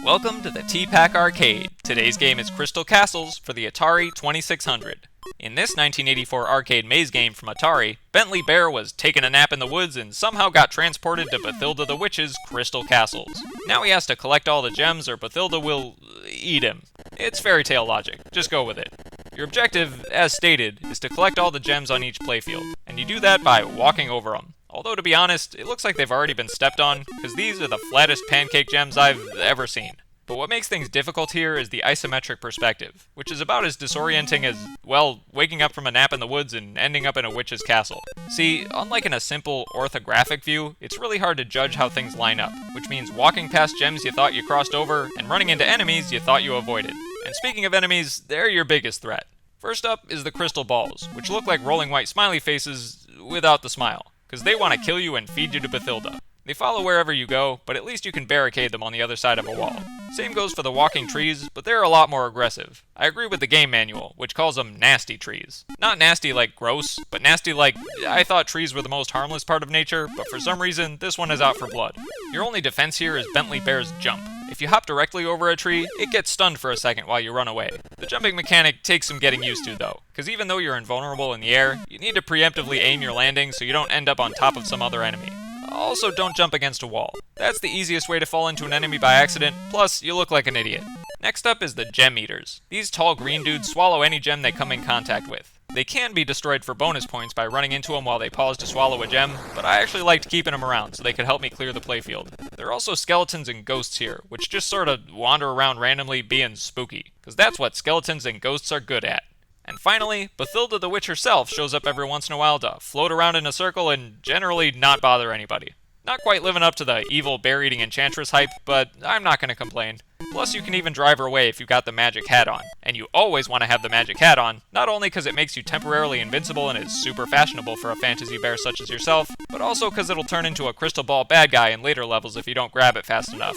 Welcome to the T-Pac Arcade. Today's game is Crystal Castles for the Atari 2600. In this 1984 arcade maze game from Atari, Bentley Bear was taking a nap in the woods and somehow got transported to Bathilda the Witch's Crystal Castles. Now he has to collect all the gems or Bathilda will eat him. It's fairy tale logic, just go with it. Your objective, as stated, is to collect all the gems on each playfield, and you do that by walking over them. Although, to be honest, it looks like they've already been stepped on, because these are the flattest pancake gems I've ever seen. But what makes things difficult here is the isometric perspective, which is about as disorienting as, well, waking up from a nap in the woods and ending up in a witch's castle. See, unlike in a simple orthographic view, it's really hard to judge how things line up, which means walking past gems you thought you crossed over, and running into enemies you thought you avoided. And speaking of enemies, they're your biggest threat. First up is the crystal balls, which look like rolling white smiley faces without the smile, because they want to kill you and feed you to Bathilda. They follow wherever you go, but at least you can barricade them on the other side of a wall. Same goes for the walking trees, but they're a lot more aggressive. I agree with the game manual, which calls them nasty trees. Not nasty like gross, but nasty like I thought trees were the most harmless part of nature, but for some reason, this one is out for blood. Your only defense here is Bentley Bear's jump. If you hop directly over a tree, it gets stunned for a second while you run away. The jumping mechanic takes some getting used to though, because even though you're invulnerable in the air, you need to preemptively aim your landing so you don't end up on top of some other enemy. Also, don't jump against a wall. That's the easiest way to fall into an enemy by accident, plus you look like an idiot. Next up is the gem eaters. These tall green dudes swallow any gem they come in contact with. They can be destroyed for bonus points by running into them while they pause to swallow a gem, but I actually liked keeping them around so they could help me clear the playfield. There are also skeletons and ghosts here, which just sort of wander around randomly being spooky, because that's what skeletons and ghosts are good at. And finally, Bathilda the Witch herself shows up every once in a while to float around in a circle and generally not bother anybody. Not quite living up to the evil bear-eating enchantress hype, but I'm not going to complain. Plus, you can even drive her away if you've got the magic hat on. And you always want to have the magic hat on, not only because it makes you temporarily invincible and is super fashionable for a fantasy bear such as yourself, but also because it'll turn into a crystal ball bad guy in later levels if you don't grab it fast enough.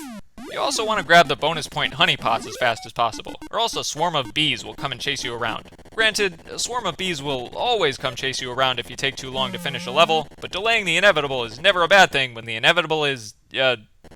You also want to grab the bonus point honeypots as fast as possible, or else a swarm of bees will come and chase you around. Granted, a swarm of bees will always come chase you around if you take too long to finish a level, but delaying the inevitable is never a bad thing when the inevitable is,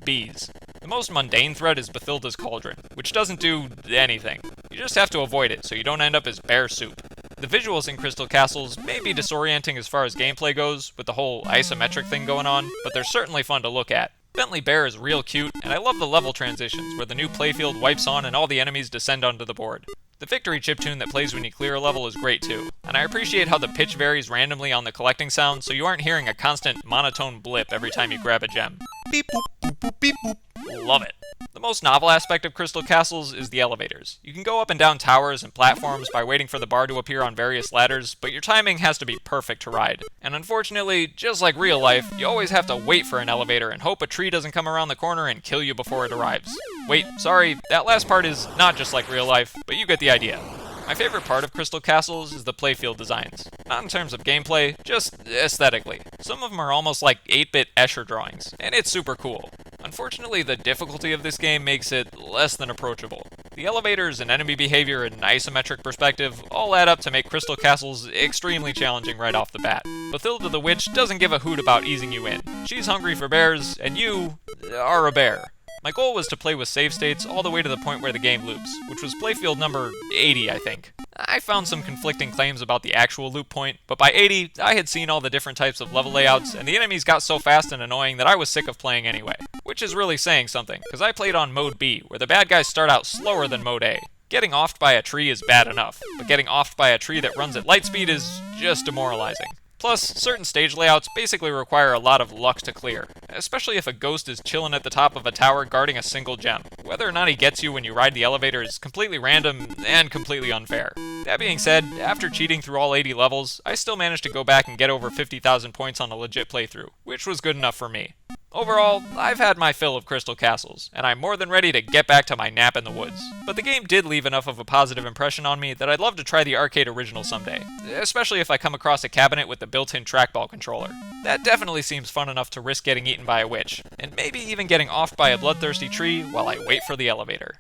bees. The most mundane threat is Bathilda's Cauldron, which doesn't do anything. You just have to avoid it so you don't end up as bear soup. The visuals in Crystal Castles may be disorienting as far as gameplay goes, with the whole isometric thing going on, but they're certainly fun to look at. Bentley Bear is real cute, and I love the level transitions where the new playfield wipes on and all the enemies descend onto the board. The victory chiptune that plays when you clear a level is great too, and I appreciate how the pitch varies randomly on the collecting sound so you aren't hearing a constant monotone blip every time you grab a gem. Beep boop, boop boop beep boop. Love it. The most novel aspect of Crystal Castles is the elevators. You can go up and down towers and platforms by waiting for the bar to appear on various ladders, but your timing has to be perfect to ride. And unfortunately, just like real life, you always have to wait for an elevator and hope a tree doesn't come around the corner and kill you before it arrives. Wait, sorry, that last part is not just like real life, but you get the idea. My favorite part of Crystal Castles is the playfield designs. Not in terms of gameplay, just aesthetically. Some of them are almost like 8-bit Escher drawings, and it's super cool. Unfortunately, the difficulty of this game makes it less than approachable. The elevators and enemy behavior and isometric perspective all add up to make Crystal Castles extremely challenging right off the bat. Bathilda the Witch doesn't give a hoot about easing you in. She's hungry for bears, and you are a bear. My goal was to play with save states all the way to the point where the game loops, which was playfield number 80, I think. I found some conflicting claims about the actual loop point, but by 80, I had seen all the different types of level layouts, and the enemies got so fast and annoying that I was sick of playing anyway. Which is really saying something, because I played on Mode B, where the bad guys start out slower than Mode A. Getting offed by a tree is bad enough, but getting offed by a tree that runs at light speed is just demoralizing. Plus, certain stage layouts basically require a lot of luck to clear, especially if a ghost is chilling at the top of a tower guarding a single gem. Whether or not he gets you when you ride the elevator is completely random and completely unfair. That being said, after cheating through all 80 levels, I still managed to go back and get over 50,000 points on a legit playthrough, which was good enough for me. Overall, I've had my fill of Crystal Castles, and I'm more than ready to get back to my nap in the woods. But the game did leave enough of a positive impression on me that I'd love to try the arcade original someday, especially if I come across a cabinet with the built-in trackball controller. That definitely seems fun enough to risk getting eaten by a witch, and maybe even getting offed by a bloodthirsty tree while I wait for the elevator.